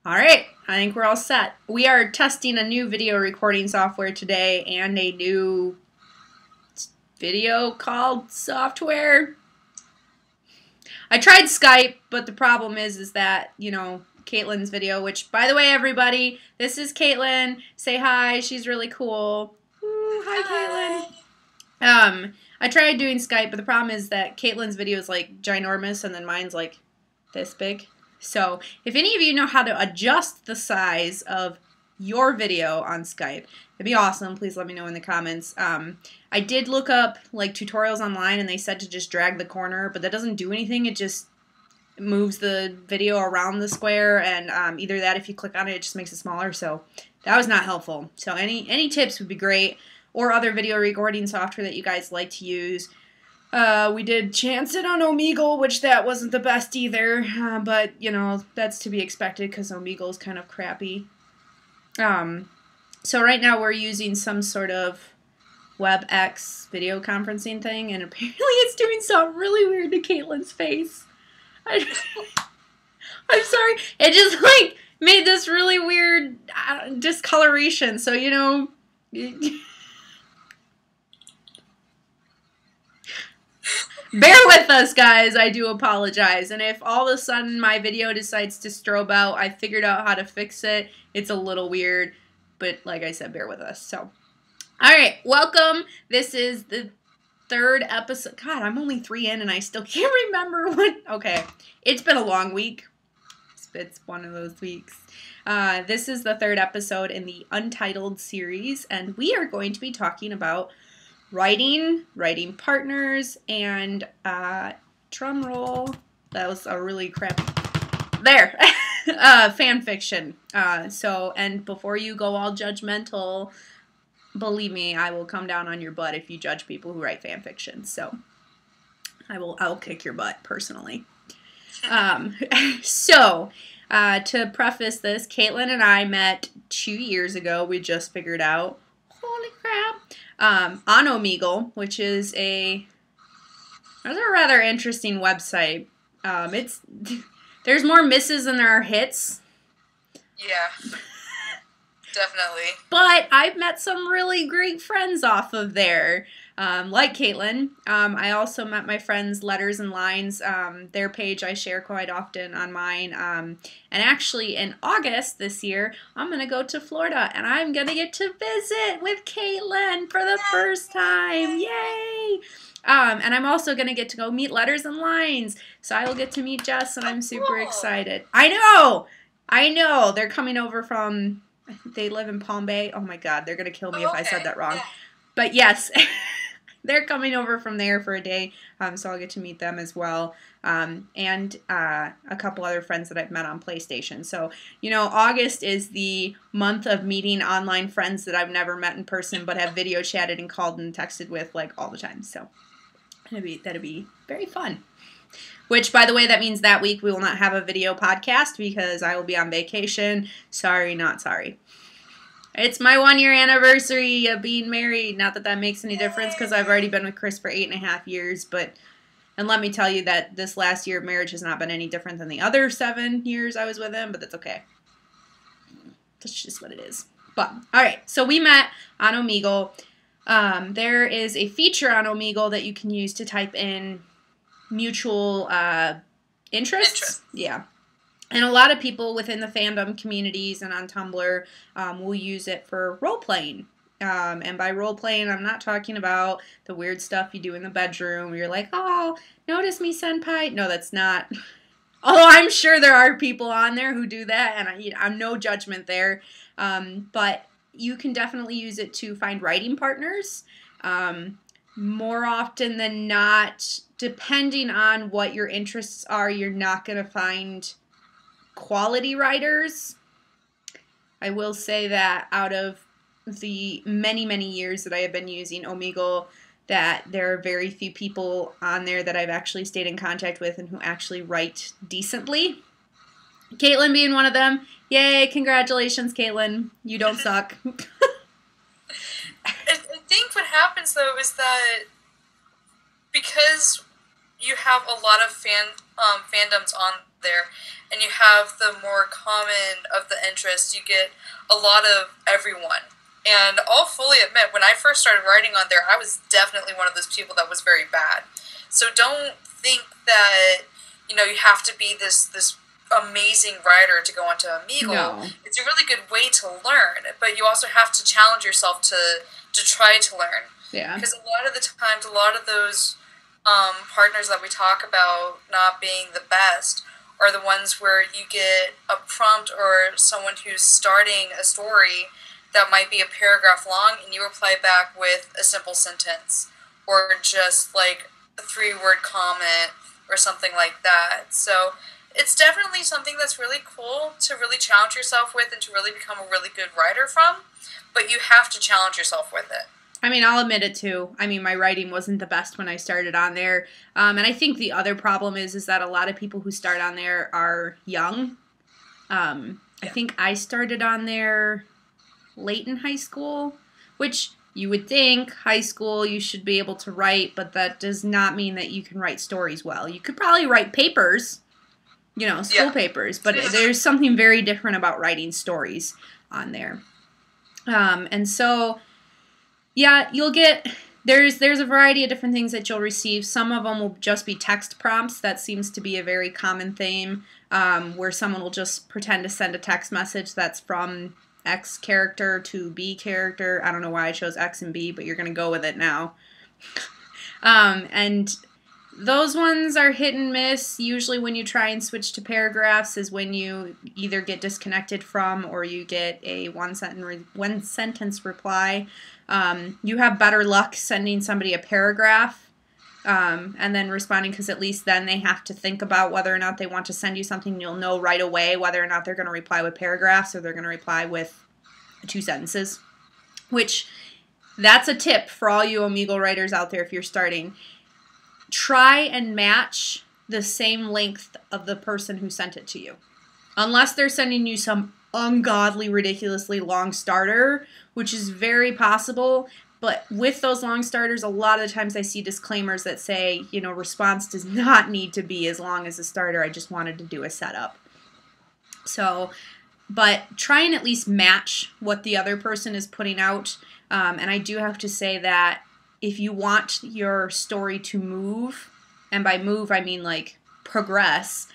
All right, I think we're all set. We are testing a new video recording software today and a new video call software. I tried Skype, but the problem is that, Caitlin's video, which, by the way, everybody, this is Caitlin. Say hi. She's really cool. Ooh, hi, Caitlin. I tried doing Skype, but the problem is that Caitlin's video is, like, ginormous, and then mine's, like, this big. So, if any of you know how to adjust the size of your video on Skype, it'd be awesome. Please let me know in the comments. I did look up, like, tutorials online, and they said to just drag the corner, but that doesn't do anything. It just moves the video around the square, and either that, if you click on it, it just makes it smaller, so that was not helpful. So any tips would be great, or other video recording software that you guys like to use. We did chance it on Omegle, which that wasn't the best either, but, that's to be expected because Omegle's kind of crappy. So right now we're using some sort of WebEx video conferencing thing, and apparently it's doing something really weird to Caitlin's face. I'm sorry. It just, like, made this really weird discoloration. So, bear with us, guys. I do apologize. And if all of a sudden my video decides to strobe out, I figured out how to fix it. It's a little weird, but like I said, bear with us. So, all right, welcome. This is the third episode. God, I'm only 3 in and I still can't remember what. Okay, it's been a long week. It's one of those weeks. This is the third episode in the Untitled series, and we are going to be talking about writing partners, and drum roll. That was a really crappy. There. Fan fiction. And before you go all judgmental, believe me, I will come down on your butt if you judge people who write fan fiction. So I'll kick your butt personally. To preface this, Caitlin and I met 2 years ago. We just figured out, holy crap, on Omegle, which is a rather interesting website. There's more misses than there are hits. Yeah, definitely. But I've met some really great friends off of there, like Caitlin. I also met my friends Letters and Lines. Their page I share quite often on mine. And actually in August this year, I'm going to go to Florida, and I'm going to get to visit with Caitlin for the first time. Yay! And I'm also going to get to go meet Letters and Lines. So I will get to meet Jess, and I'm super excited. I know! They're coming over from, I think they live in Palm Bay. Oh my god, they're going to kill me if I said that wrong. Yeah. But yes, they're coming over from there for a day, so I'll get to meet them as well. And a couple other friends that I've met on PlayStation. So, August is the month of meeting online friends that I've never met in person, but have video chatted and called and texted with, like, all the time. So that'd be very fun. Which, by the way, that means that week we will not have a video podcast because I will be on vacation. Sorry, not sorry. It's my 1-year anniversary of being married. Not that that makes any difference because I've already been with Chris for 8.5 years. And let me tell you that this last year of marriage has not been any different than the other 7 years I was with him, but that's okay. That's just what it is. But, all right, so we met on Omegle. There is a feature on Omegle that you can use to type in mutual interests. Yeah. And a lot of people within the fandom communities and on Tumblr will use it for role-playing. And by role-playing, I'm not talking about the weird stuff you do in the bedroom where you're like, oh, notice me, senpai. No, that's not. Although I'm sure there are people on there who do that, and I'm no judgment there. But you can definitely use it to find writing partners. More often than not, depending on what your interests are, you're not going to find quality writers. I will say that out of the many, many years that I have been using Omegle, that there are very few people on there that I've actually stayed in contact with and who actually write decently. Caitlin being one of them. Yay, congratulations, Caitlin. You don't suck. I think what happens, though, is that because you have a lot of fandoms on there, and you have the more common of the interests, you get a lot of everyone. And I'll fully admit, when I first started writing on there, I was definitely one of those people that was very bad. So don't think that, you know, you have to be this amazing writer to go onto Omegle. No. It's a really good way to learn, but you also have to challenge yourself to try to learn. Yeah. Because a lot of the times, a lot of those partners that we talk about not being the best are the ones where you get a prompt or someone who's starting a story that might be a paragraph long, and you reply back with a simple sentence or just like a 3-word comment or something like that. So it's definitely something that's really cool to really challenge yourself with and to really become a really good writer from, but you have to challenge yourself with it. I mean, I'll admit it too. I mean, my writing wasn't the best when I started on there. And I think the other problem is that a lot of people who start on there are young. I think I started on there late in high school, which you would think high school you should be able to write, but that does not mean that you can write stories well. You could probably write papers, you know, school papers, but there's something very different about writing stories on there. And so, yeah, you'll get, there's a variety of different things that you'll receive. Some of them will just be text prompts. That seems to be a very common theme, where someone will just pretend to send a text message that's from X character to B character. I don't know why I chose X and B, but you're going to go with it now. And those ones are hit and miss. Usually when you try and switch to paragraphs is when you either get disconnected from or you get a one sentence reply. You have better luck sending somebody a paragraph and then responding, because at least then they have to think about whether or not they want to send you something. You'll know right away whether or not they're going to reply with paragraphs or they're going to reply with 2 sentences, which that's a tip for all you Omegle writers out there if you're starting. Try and match the same length of the person who sent it to you. Unless they're sending you some ungodly, ridiculously long starter, which is very possible. But with those long starters, a lot of the times I see disclaimers that say, you know, response does not need to be as long as a starter. I just wanted to do a setup. So, but try and at least match what the other person is putting out. And I do have to say that if you want your story to move, and by move I mean like progress,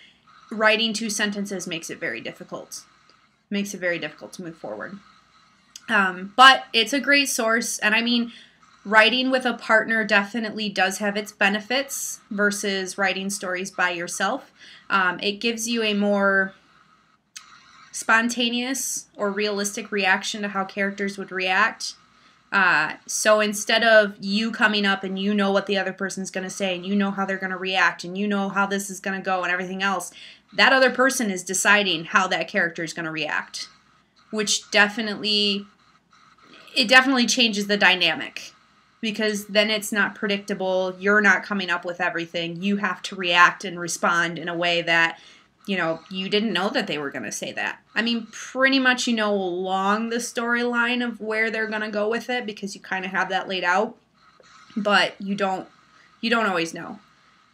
writing 2 sentences makes it very difficult. Makes it very difficult to move forward. But it's a great source, and I mean, writing with a partner definitely does have its benefits versus writing stories by yourself. It gives you a more spontaneous or realistic reaction to how characters would react. So instead of you coming up and you know what the other person's going to say and you know how they're going to react and you know how this is going to go and everything else, that other person is deciding how that character is going to react, which definitely changes the dynamic, because then it's not predictable. You're not coming up with everything. You have to react and respond in a way that, you know, you didn't know that they were going to say that. I mean, pretty much you know along the storyline of where they're going to go with it because you kind of have that laid out, but you don't always know.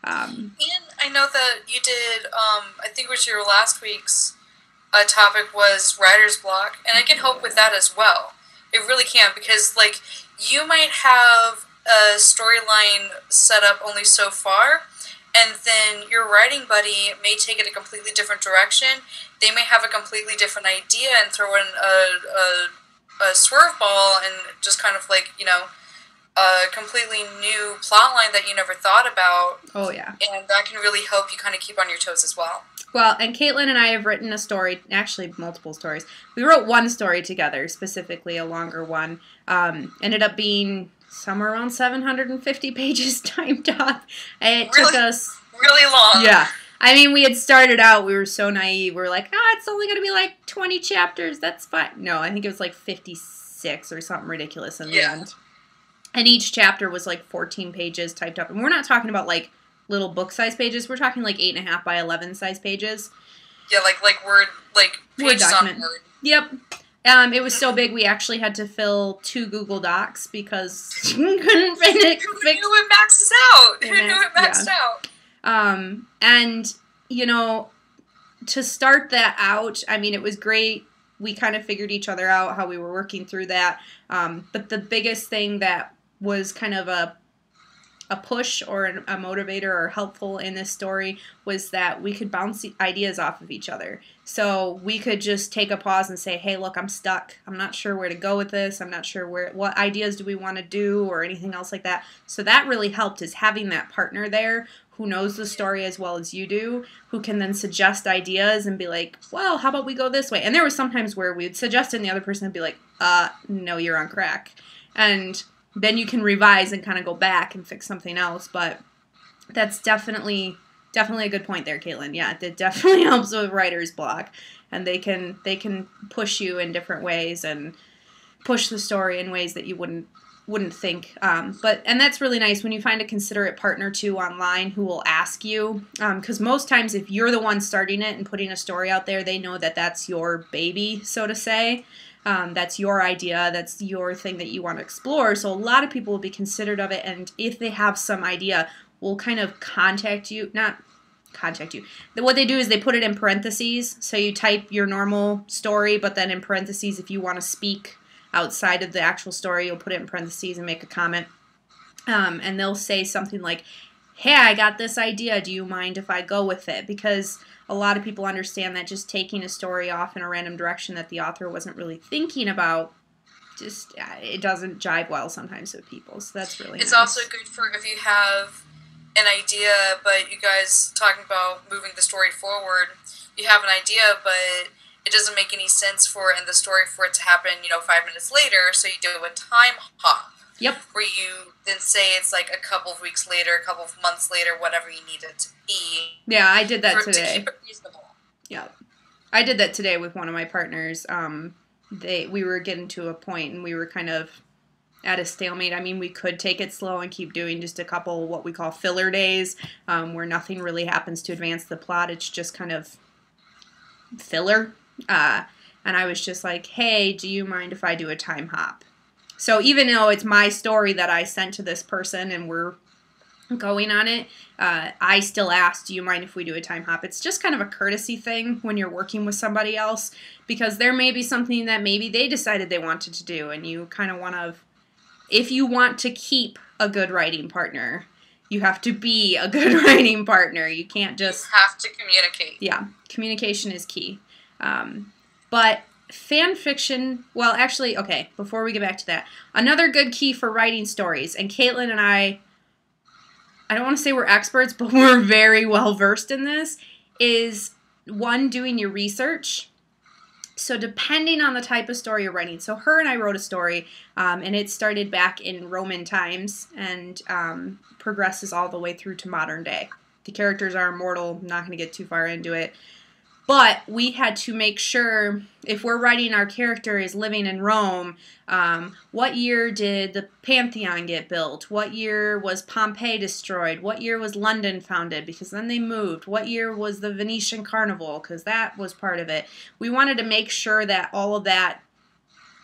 And I know that you did, I think it was your last week's topic was writer's block, and I can help with that as well. It really can, because, like, you might have a storyline set up only so far, and then your writing buddy may take it a completely different direction. They may have a completely different idea and throw in a swerve ball and just kind of, like, you know, a completely new plot line that you never thought about. Oh, yeah. And that can really help you kind of keep on your toes as well. Well, and Caitlin and I have written a story, actually multiple stories. We wrote one story together, specifically a longer one. Ended up being somewhere around 750 pages typed up. It took us... Really long. Yeah. I mean, we had started out, we were so naive. We were like, it's only going to be like 20 chapters. That's fine. No, I think it was like 56 or something ridiculous in the end. And each chapter was like 14 pages typed up. And we're not talking about like little book-size pages. We're talking like 8.5 by 11 size pages. Yeah, like Word, like Word document. On Word. Yep. It was so big we actually had to fill 2 Google Docs because we couldn't fix. Who knew it maxes out? Who knew it maxed out? And, you know, to start that out, I mean, it was great. We kind of figured each other out, how we were working through that. But the biggest thing that was kind of a push or a motivator or helpful in this story was that we could bounce ideas off of each other. So we could just take a pause and say, hey, look, I'm stuck. I'm not sure where to go with this. I'm not sure what ideas do we want to do or anything else like that. So that really helped, is having that partner there who knows the story as well as you do, who can then suggest ideas and be like, well, how about we go this way? And there was sometimes where we'd suggest it and the other person would be like, no, you're on crack. And then you can revise and kind of go back and fix something else. But that's definitely a good point there, Caitlin. Yeah, it definitely helps with writer's block. And they can push you in different ways and push the story in ways that you wouldn't think. And that's really nice when you find a considerate partner too online who will ask you, because most times if you're the one starting it and putting a story out there, they know that that's your baby, so to say. That's your idea, that's your thing that you want to explore. So a lot of people will be considerate of it, and if they have some idea, will kind of not contact you. What they do is they put it in parentheses. So you type your normal story, but then in parentheses, if you want to speak outside of the actual story, you'll put it in parentheses and make a comment. And they'll say something like, hey, I got this idea. Do you mind if I go with it? Because a lot of people understand that just taking a story off in a random direction that the author wasn't really thinking about, just it doesn't jive well sometimes with people. So that's really It's nice. also good for if you have an idea, but you guys talking about moving the story forward, you have an idea, but it doesn't make any sense in the story for it to happen, 5 minutes later, so you do a time hop. Yep. Where you then say it's like a couple of weeks later, a couple of months later, whatever you need it to be. Yeah, I did that today. To keep it reasonable. Yeah. I did that today with one of my partners. We were getting to a point and we were kind of at a stalemate. I mean, we could take it slow and keep doing just a couple what we call filler days, where nothing really happens to advance the plot. It's just kind of filler. And I was just like, hey, do you mind if I do a time hop? So even though it's my story that I sent to this person and we're going on it, I still asked, do you mind if we do a time hop? It's just kind of a courtesy thing when you're working with somebody else, because there may be something that maybe they decided they wanted to do, and you kind of want to, if you want to keep a good writing partner, you have to be a good writing partner. You can't just... You have to communicate. Yeah, communication is key. But fan fiction, well, actually, okay, before we get back to that, another good key for writing stories, and Caitlin and I don't want to say we're experts, but we're very well versed in this, is one, doing your research. So depending on the type of story you're writing, so her and I wrote a story, and it started back in Roman times and progresses all the way through to modern day. The characters are immortal, I'm not going to get too far into it. But we had to make sure, if we're writing our character is living in Rome, what year did the Pantheon get built? What year was Pompeii destroyed? What year was London founded? Because then they moved. What year was the Venetian Carnival? Because that was part of it. We wanted to make sure that all of that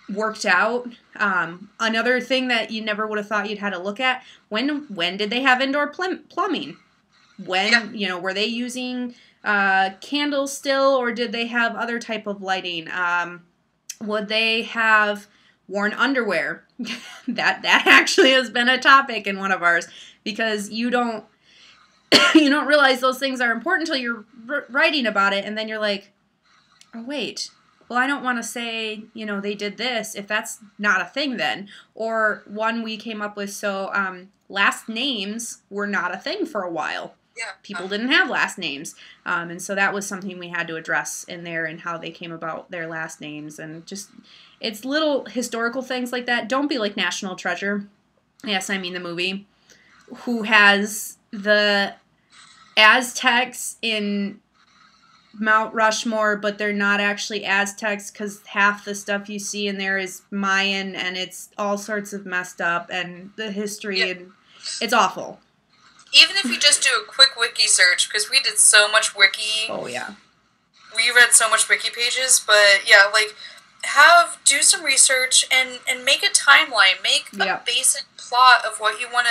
worked out. Another thing that you never would have thought you'd had to look at, when did they have indoor plumbing? When, were they using... candles still, or did they have other type of lighting? Would they have worn underwear? that actually has been a topic in one of ours, because you don't realize those things are important until you're writing about it, and then you're like, oh wait, well, I don't want to say they did this if that's not a thing then. Or one we came up with, so last names were not a thing for a while. Yeah. People didn't have last names. And so that was something we had to address in there, and how they came about their last names. And just, it's little historical things like that. Don't be like National Treasure. Yes, I mean the movie. Who has the Aztecs in Mount Rushmore, but they're not actually Aztecs, because half the stuff you see in there is Mayan, and it's all sorts of messed up, and the history, and it's awful. Even if you just do a quick wiki search, because we did so much wiki. Oh, yeah. We read so much wiki pages, but yeah, like, do some research and make a timeline, make a basic plot of what you want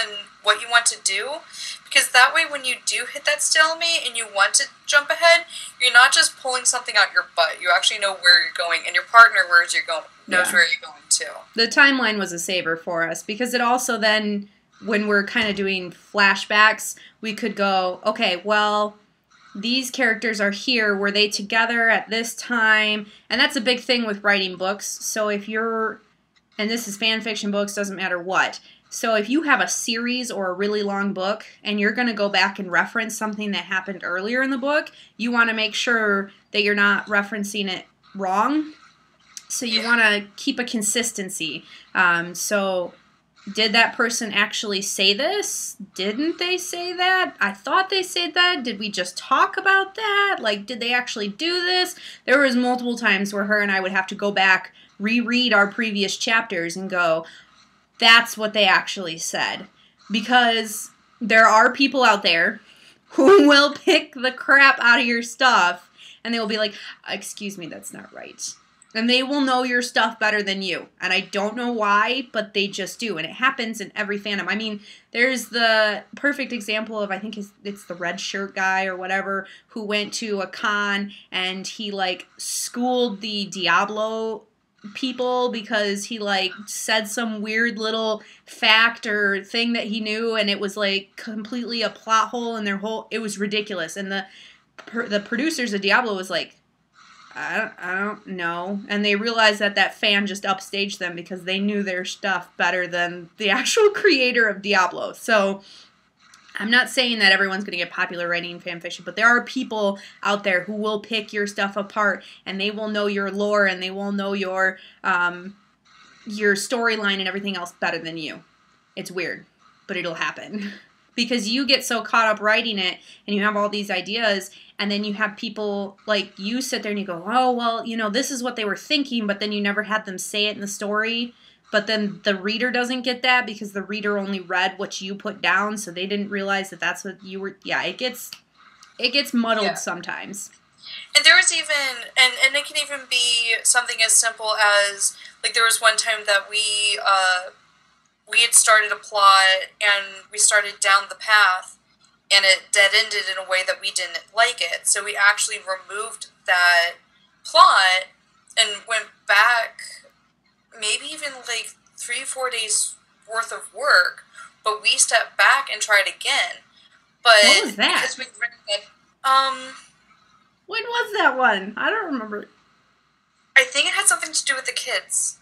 to do, because that way when you do hit that stalemate and you want to jump ahead, you're not just pulling something out your butt. You actually know where you're going, and your partner knows where you're going to. The timeline was a saver for us, because it also then, when we're kind of doing flashbacks, we could go, okay, well, these characters are here. Were they together at this time? And that's a big thing with writing books. So if you're, and this is fan fiction books, doesn't matter what. So if you have a series or a really long book and you're going to go back and reference something that happened earlier in the book, you want to make sure that you're not referencing it wrong. So you want to keep a consistency. So did that person actually say this? Didn't they say that? I thought they said that. Did we just talk about that? Like, did they actually do this? There was multiple times where her and I would have to go back, reread our previous chapters and go, that's what they actually said. Because there are people out there who will pick the crap out of your stuff and they will be like, excuse me, that's not right. And they will know your stuff better than you. And I don't know why, but they just do. And it happens in every fandom. I mean, there's the perfect example of, I think it's the red shirt guy or whatever, who went to a con and he, like, schooled the Diablo people because he, like, said some weird little fact or thing that he knew, and it was, like, completely a plot hole in their whole... It was ridiculous. And the producers of Diablo was like, I don't know. And they realized that fan just upstaged them because they knew their stuff better than the actual creator of Diablo. So I'm not saying that everyone's going to get popular writing fan fiction, but there are people out there who will pick your stuff apart and they will know your lore and they will know your storyline and everything else better than you. It's weird, but it'll happen. Because you get so caught up writing it and you have all these ideas, and then you have people like you sit there and you go, oh, well, you know, this is what they were thinking, but then you never had them say it in the story. But then the reader doesn't get that because the reader only read what you put down, so they didn't realize that that's what you were. Yeah, it gets muddled sometimes. And there was even, and it can even be something as simple as, like, there was one time that we had started a plot and we started down the path and it dead-ended in a way that we didn't like it. So we actually removed that plot and went back maybe even like 3 or 4 days worth of work, but we stepped back and tried again. But what was that? Because we'd written it, when was that one? I don't remember. I think it had something to do with the kids.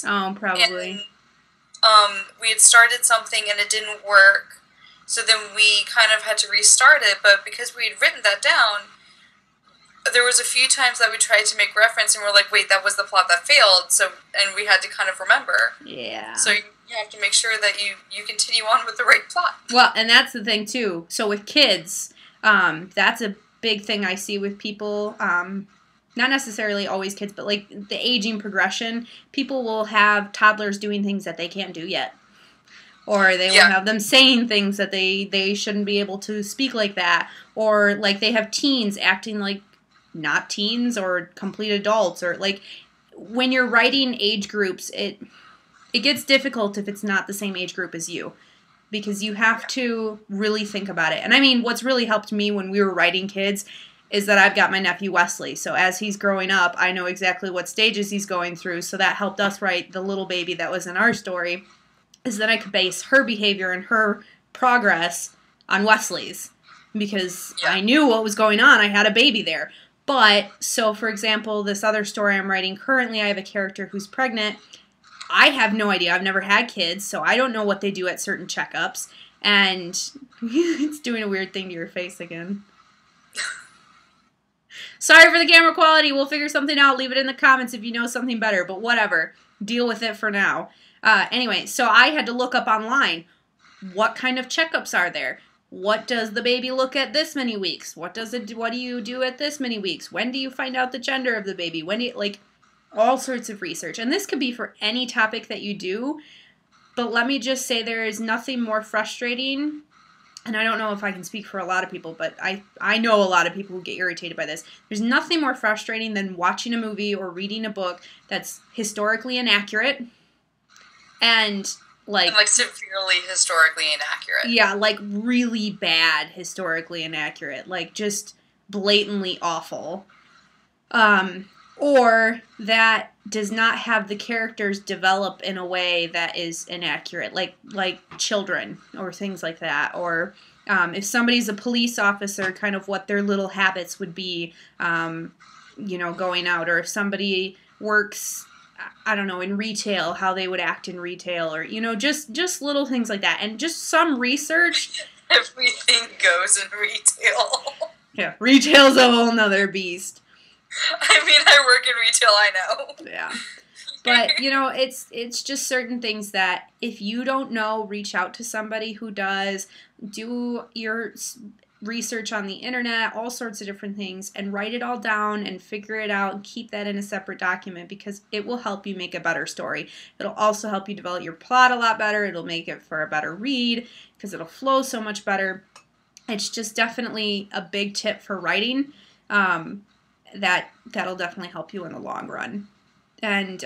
Oh, probably. And, we had started something and it didn't work, so then we kind of had to restart it, but because we had written that down, there was a few times that we tried to make reference and we're like, wait, that was the plot that failed, and we had to kind of remember. Yeah. So you have to make sure that you continue on with the right plot. Well, and that's the thing, too. So with kids, that's a big thing I see with people, not necessarily always kids, but like the aging progression. People will have toddlers doing things that they can't do yet. Or they will have them saying things that they shouldn't be able to speak like that. Or like they have teens acting like not teens or complete adults. Or like when you're writing age groups, it gets difficult if it's not the same age group as you. Because you have to really think about it. And I mean, what's really helped me when we were writing kids is that I've got my nephew Wesley. So as he's growing up, I know exactly what stages he's going through. So that helped us write the little baby that was in our story, is that I could base her behavior and her progress on Wesley's. Because I knew what was going on. I had a baby there. But, so for example, this other story I'm writing currently, I have a character who's pregnant. I have no idea. I've never had kids, so I don't know what they do at certain checkups. And it's doing a weird thing to your face again. Sorry for the camera quality. We'll figure something out. Leave it in the comments if you know something better. But whatever. Deal with it for now. Anyway, so I had to look up online. What kind of checkups are there? What does the baby look at this many weeks? What do you do at this many weeks? When do you find out the gender of the baby? When do you, like, all sorts of research. And this could be for any topic that you do. But let me just say there is nothing more frustrating and I don't know if I can speak for a lot of people, but I know a lot of people who get irritated by this. There's nothing more frustrating than watching a movie or reading a book that's historically inaccurate and like severely historically inaccurate. Yeah, like really bad historically inaccurate, like just blatantly awful. Or that does not have the characters develop in a way that is inaccurate, like children or things like that. Or if somebody's a police officer, kind of what their little habits would be, going out. Or if somebody works, I don't know, in retail, how they would act in retail, or, just little things like that. And just some research. Everything goes in retail. Yeah, retail's a whole nother beast. I mean, I work in retail, I know. Yeah. But, it's just certain things that if you don't know, reach out to somebody who does. Do your research on the internet, all sorts of different things, and write it all down and figure it out and keep that in a separate document, because it will help you make a better story. It'll also help you develop your plot a lot better. It'll make it for a better read because it'll flow so much better. It's just definitely a big tip for writing. That'll definitely help you in the long run. And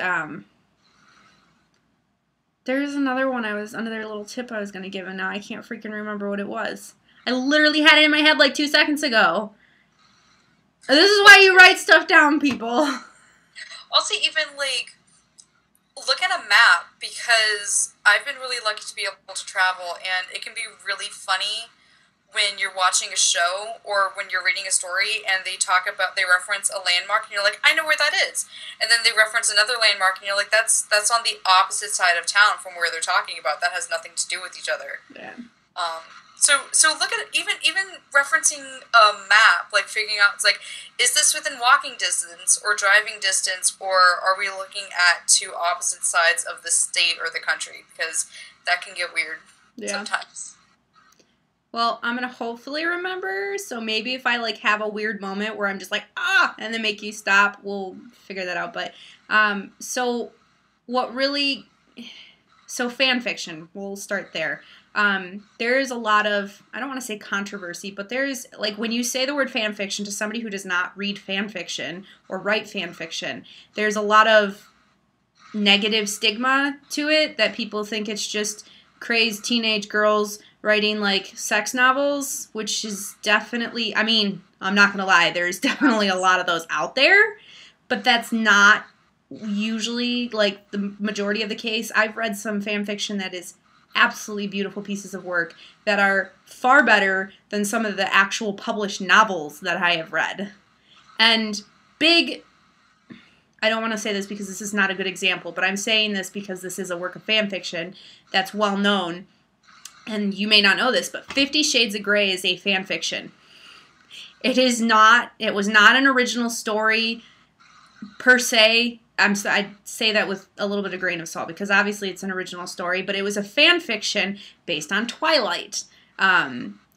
there's another little tip I was going to give, and now I can't freaking remember what it was. I literally had it in my head like 2 seconds ago. This is why you write stuff down, people. Also, even, look at a map, because I've been really lucky to be able to travel, and it can be really funny when you're watching a show or when you're reading a story and they reference a landmark and you're like, I know where that is. And then they reference another landmark and you're like, that's on the opposite side of town from where they're talking about. That has nothing to do with each other. Yeah. So look at it, even referencing a map, like figuring out, it's like, is this within walking distance or driving distance, or are we looking at two opposite sides of the state or the country? Because that can get weird sometimes. Well, I'm going to hopefully remember, so maybe if I, have a weird moment where I'm just like, and then make you stop, we'll figure that out. But, so fan fiction, we'll start there. There is a lot of, I don't want to say controversy, but there's, when you say the word fan fiction to somebody who does not read fan fiction or write fan fiction, there's a lot of negative stigma to it, that people think it's just crazed teenage girls writing sex novels, which is definitely, I mean, I'm not gonna lie, there's definitely a lot of those out there, but that's not usually the majority of the case. I've read some fan fiction that is absolutely beautiful pieces of work that are far better than some of the actual published novels that I have read. And I don't want to say this because this is not a good example, but I'm saying this because this is a work of fan fiction that's well known. And you may not know this, but 50 Shades of Grey is a fan fiction. It was not an original story per se. I say that with a little bit of grain of salt, because obviously it's an original story, but it was a fan fiction based on Twilight.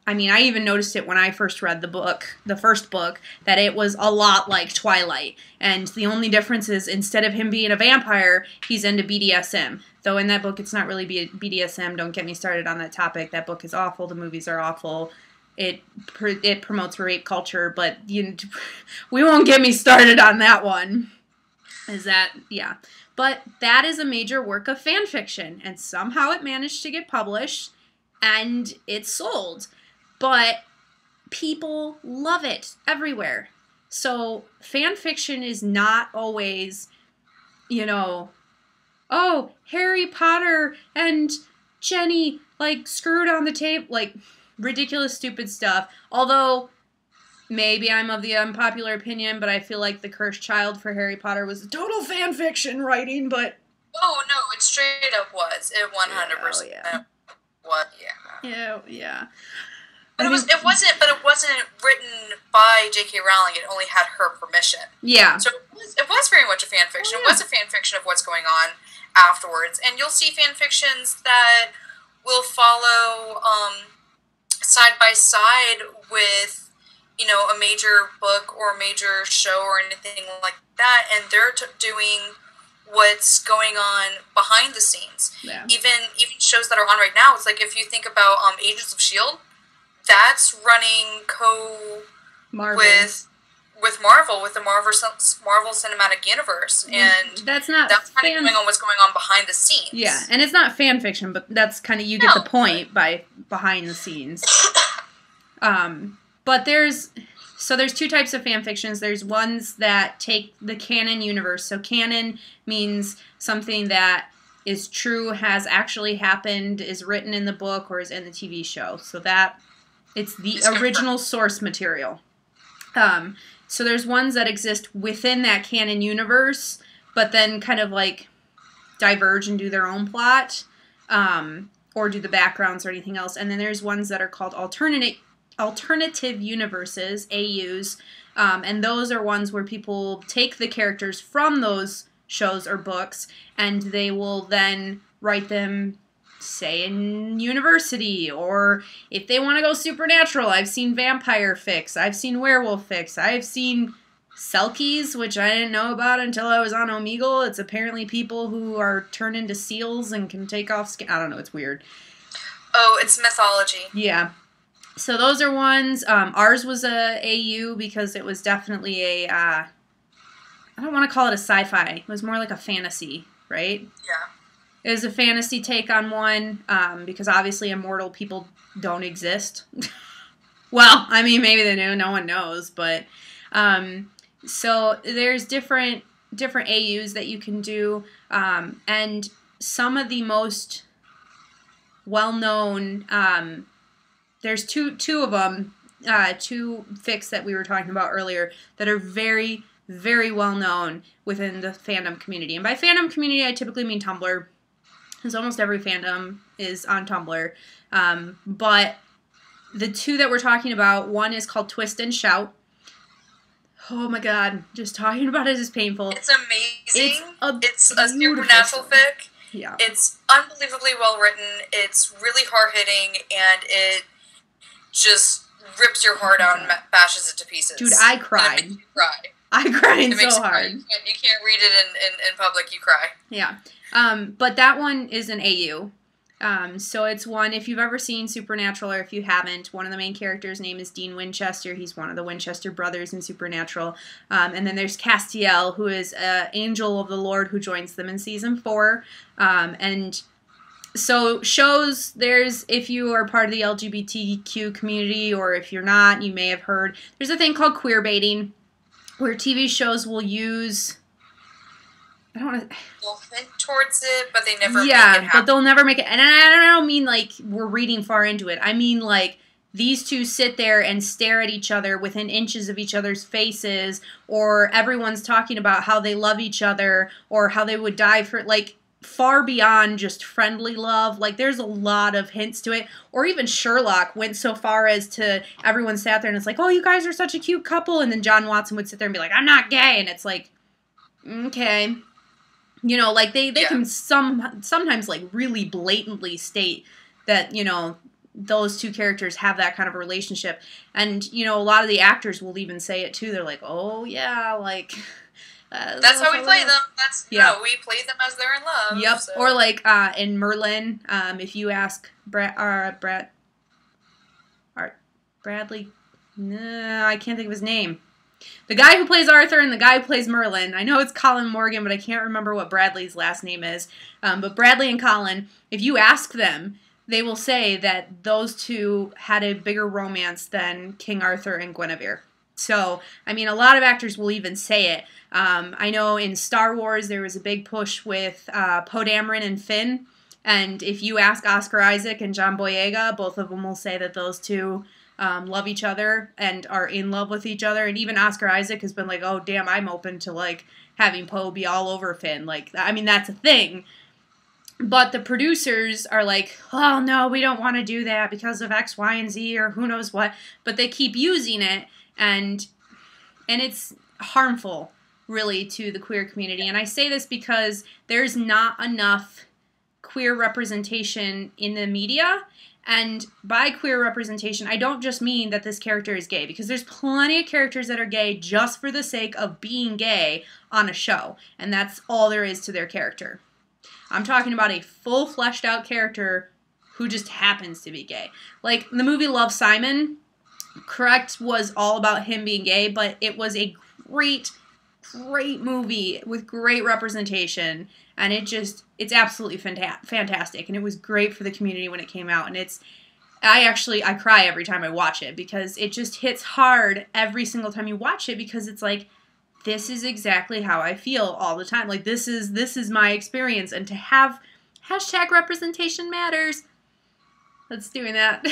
I mean, I even noticed it when I first read the first book, that it was a lot like Twilight. And the only difference is, instead of him being a vampire, he's into BDSM. Though in that book, it's not really BDSM. Don't get me started on that topic. That book is awful. The movies are awful. It promotes rape culture, but we won't get me started on that one. But that is a major work of fan fiction, and somehow it managed to get published, and it sold. But people love it everywhere. So fan fiction is not always, oh, Harry Potter and Jenny, screwed on the tape, ridiculous, stupid stuff. Although, maybe I'm of the unpopular opinion, but I feel like the cursed child for Harry Potter was a total fan fiction writing, but... Oh, no, it straight up was. It 100% was, yeah. Yeah. But it wasn't written by J.K. Rowling. It only had her permission. Yeah. So it was very much a fan fiction. Oh, yeah. It was a fan fiction of what's going on afterwards. And you'll see fan fictions that will follow side by side with, a major book or a major show or anything like that. And they're doing what's going on behind the scenes. Yeah. Even shows that are on right now. It's like, if you think about Agents of S.H.I.E.L.D., that's running Marvel. with Marvel, with the Marvel Cinematic Universe, and that's kind of what's going on behind the scenes. Yeah, and it's not fan fiction, but that's kind of, you get the point by behind the scenes. But there's two types of fan fictions. There's ones that take the canon universe. So canon means something that is true, has actually happened, is written in the book, or is in the TV show. So that it's the original source material. So there's ones that exist within that canon universe, but then kind of like diverge and do their own plot, or do the backgrounds or anything else. And then there's ones that are called alternative universes, AUs, and those are ones where people take the characters from those shows or books, and they will then write them, say, in university, or if they want to go supernatural. I've seen vampire fics, I've seen werewolf fics, I've seen Selkies, which I didn't know about until I was on Omegle. It's apparently people who are turned into seals and can take off skin. I don't know, it's weird. Oh, it's mythology. Yeah. So those are ones. Ours was a AU because it was definitely a, I don't want to call it a sci-fi. It was more like a fantasy, right? Yeah. It was a fantasy take on one, because obviously immortal people don't exist. Well, I mean, maybe they do. No one knows. But so there's different AUs that you can do, and some of the most well-known, there's two of them, two fics that we were talking about earlier that are very, very well-known within the fandom community. And by fandom community, I typically mean Tumblr, because almost every fandom is on Tumblr. But the two that we're talking about, one is called Twist and Shout. Oh my god, just talking about it is painful. It's amazing. It's a beautiful supernatural fic. Yeah. It's unbelievably well written. It's really hard-hitting, and it just rips your heart out and bashes it to pieces. Dude, I cried. It makes you cry. I cried so hard. Cry. You can't read it in public. You cry. Yeah. But that one is an AU. So it's one, if you've ever seen Supernatural, or if you haven't, one of the main characters' name is Dean Winchester. He's one of the Winchester brothers in Supernatural. And then there's Castiel, who is an angel of the Lord who joins them in season 4. And so shows, if you are part of the LGBTQ community, or if you're not, you may have heard, there's a thing called queer baiting, where TV shows will use, I don't want to, they'll hint towards it, but they never make it happen. But they'll never make it. And I don't mean like we're reading far into it. I mean like these two sit there and stare at each other within inches of each other's faces, or everyone's talking about how they love each other, or how they would die for, like, far beyond just friendly love. Like, there's a lot of hints to it. Or even Sherlock went so far as to, everyone sat there and it's like, oh, you guys are such a cute couple. And then John Watson would sit there and be like, I'm not gay. And it's like, okay. You know, like, they can sometimes, like, really blatantly state that, you know, those two characters have that kind of a relationship. And, you know, a lot of the actors will even say it, too. They're like, oh, yeah, like... that's how we play them. That's, you know, we play them as they're in love. Yep. So. Or, like, in Merlin, if you ask Bradley... Nah, I can't think of his name. The guy who plays Arthur and the guy who plays Merlin. I know it's Colin Morgan, but I can't remember what Bradley's last name is. But Bradley and Colin, if you ask them, they will say that those two had a bigger romance than King Arthur and Guinevere. So, I mean, a lot of actors will even say it. I know in Star Wars there was a big push with Poe Dameron and Finn. And if you ask Oscar Isaac and John Boyega, both of them will say that those two love each other and are in love with each other. And even Oscar Isaac has been like, oh, damn, I'm open to, like, having Poe be all over Finn. Like, I mean, that's a thing. But the producers are like, oh, no, we don't want to do that because of X, Y, and Z, or who knows what. But they keep using it, and it's harmful, really, to the queer community. And I say this because there's not enough queer representation in the media. And by queer representation, I don't just mean that this character is gay, because there's plenty of characters that are gay just for the sake of being gay on a show. And that's all there is to their character. I'm talking about a full fleshed out character who just happens to be gay. Like, the movie Love, Simon, correct, was all about him being gay, but it was a great movie with great representation, and it's absolutely fantastic, and it was great for the community when it came out, and I cry every time I watch it, because it just hits hard every single time you watch it, because it's like, this is exactly how I feel all the time. Like, this is my experience, and to have hashtag representation matters. Let's doing that.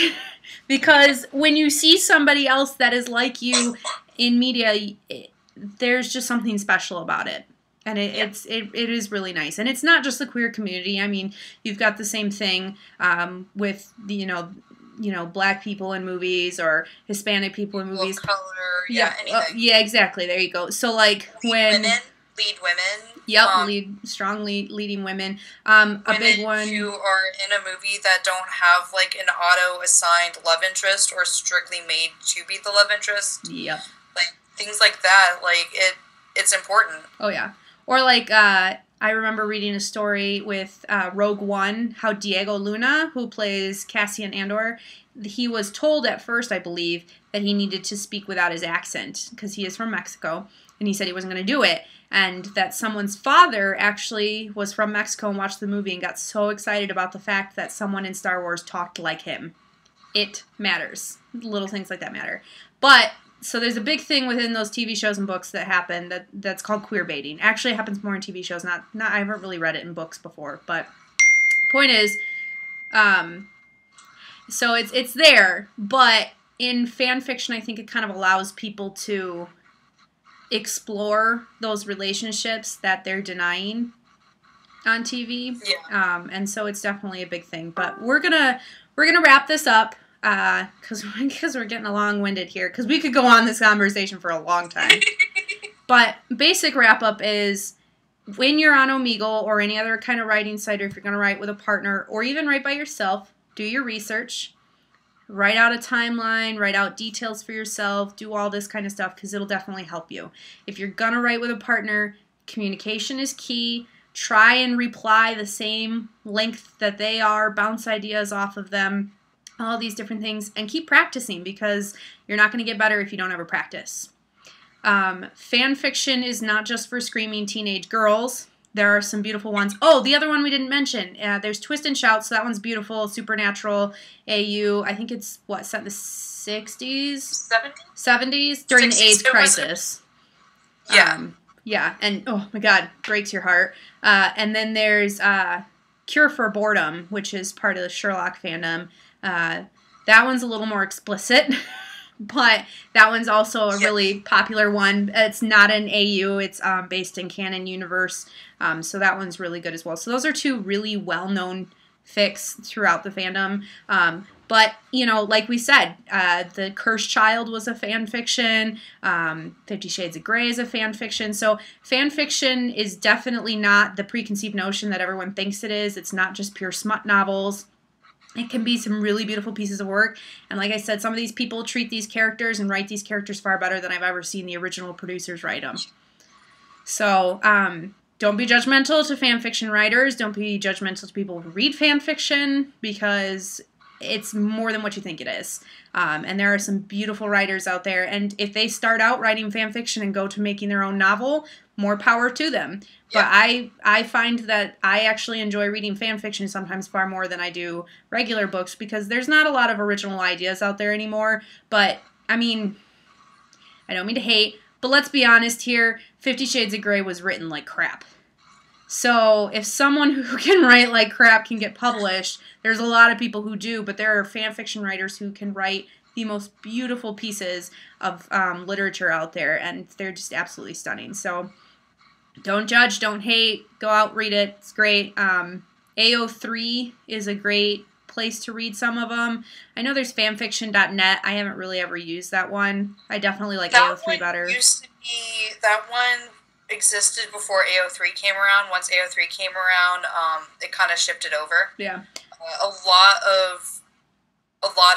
Because when you see somebody else that is like you in media, there's just something special about it. And it is really nice. And it's not just the queer community. I mean, you've got the same thing with the, Black people in movies, or Hispanic people in movies. Color, anything. Yeah, exactly. There you go. So, like, when... Lead women. Yep, strongly leading women. A big one. Who are in a movie that don't have, like, an auto-assigned love interest, or strictly made to be the love interest. Yep. Like, things like that, like, it's important. Oh, yeah. Or, like, I remember reading a story with Rogue One, how Diego Luna, who plays Cassian Andor, he was told at first, I believe, that he needed to speak without his accent, because he is from Mexico, and he said he wasn't going to do it, and that someone's father actually was from Mexico and watched the movie and got so excited about the fact that someone in Star Wars talked like him. It matters. Little things like that matter. But... so there's a big thing within those TV shows and books that happen that's called queer baiting. Actually, it happens more in TV shows. Not I haven't really read it in books before. But point is, so it's there. But in fan fiction, I think it kind of allows people to explore those relationships that they're denying on TV. Yeah. And so it's definitely a big thing. But we're gonna wrap this up. Because we're getting long-winded here, because we could go on this conversation for a long time. But basic wrap-up is, when you're on Omegle or any other kind of writing site, or if you're going to write with a partner, or even write by yourself, do your research, write out a timeline, write out details for yourself, do all this kind of stuff, because it'll definitely help you. If you're going to write with a partner, communication is key. Try and reply the same length that they are, bounce ideas off of them, all these different things, and keep practicing, because you're not going to get better if you don't ever practice. Fan fiction is not just for screaming teenage girls. There are some beautiful ones. Oh, the other one we didn't mention. There's Twist and Shout, so that one's beautiful. Supernatural, AU. I think it's, set in the 60s? 70s? During the AIDS crisis. Yeah. Yeah, and oh my god, breaks your heart. And then there's Cure for Boredom, which is part of the Sherlock fandom. That one's a little more explicit, but that one's also a really popular one. It's not an AU, it's based in canon universe, so that one's really good as well. So those are two really well-known fics throughout the fandom. But, like we said, The Cursed Child was a fan fiction, 50 Shades of Grey is a fan fiction, so fan fiction is definitely not the preconceived notion that everyone thinks it is. It's not just pure smut novels. It can be some really beautiful pieces of work. And like I said, some of these people treat these characters and write these characters far better than I've ever seen the original producers write them. So, don't be judgmental to fan fiction writers. Don't be judgmental to people who read fan fiction, because it's more than what you think it is. And there are some beautiful writers out there. And if they start out writing fan fiction and go to making their own novel, more power to them. But I find that I actually enjoy reading fan fiction sometimes far more than I do regular books, because there's not a lot of original ideas out there anymore. But, I mean, I don't mean to hate, but let's be honest here, 50 Shades of Grey was written like crap. So if someone who can write like crap can get published, there's a lot of people who do, but there are fan fiction writers who can write the most beautiful pieces of literature out there, and they're just absolutely stunning. So don't judge, don't hate, go out, read it. It's great. AO3 is a great place to read some of them. I know there's fanfiction.net. I haven't really ever used that one. I definitely like AO3 better. That one existed before AO3 came around. Once AO3 came around, it kind of shifted over. Yeah. A lot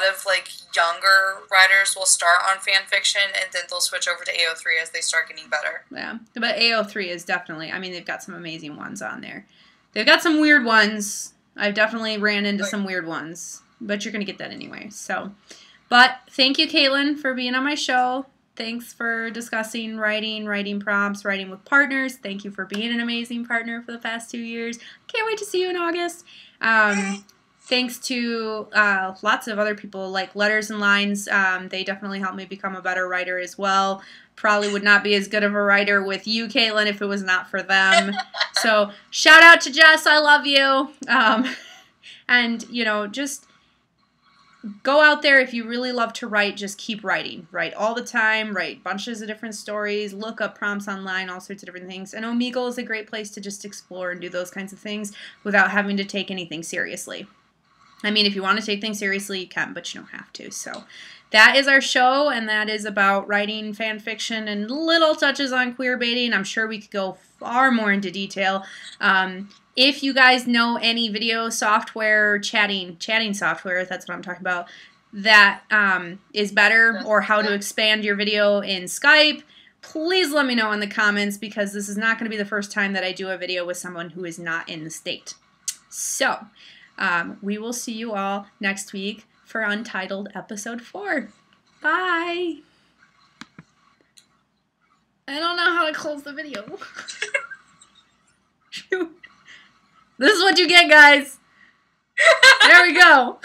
of like younger writers will start on fan fiction, and then they'll switch over to AO3 as they start getting better. Yeah, but AO3 is definitely, I mean, they've got some amazing ones on there. They've got some weird ones, I've definitely ran into some weird ones, but you're going to get that anyway. So, but thank you, Caitlin, for being on my show. Thanks for discussing writing prompts, writing with partners. Thank you for being an amazing partner for the past 2 years. Can't wait to see you in August. Thanks to lots of other people like Letters and Lines. They definitely helped me become a better writer as well. Probably would not be as good of a writer with you, Caitlin, if it was not for them. So shout out to Jess. I love you. And, you know, just go out there. If you really love to write, just keep writing. Write all the time. Write bunches of different stories. Look up prompts online, all sorts of different things. And Omegle is a great place to just explore and do those kinds of things without having to take anything seriously. I mean, if you want to take things seriously, you can, but you don't have to. So that is our show, and that is about writing fan fiction and little touches on queer baiting. I'm sure we could go far more into detail. If you guys know any video software, chatting software, that's what I'm talking about, that is better, or how to expand your video in Skype, please let me know in the comments, because this is not going to be the first time that I do a video with someone who is not in the state. So we will see you all next week for Untitled Episode 4. Bye! I don't know how to close the video. This is what you get, guys. There we go.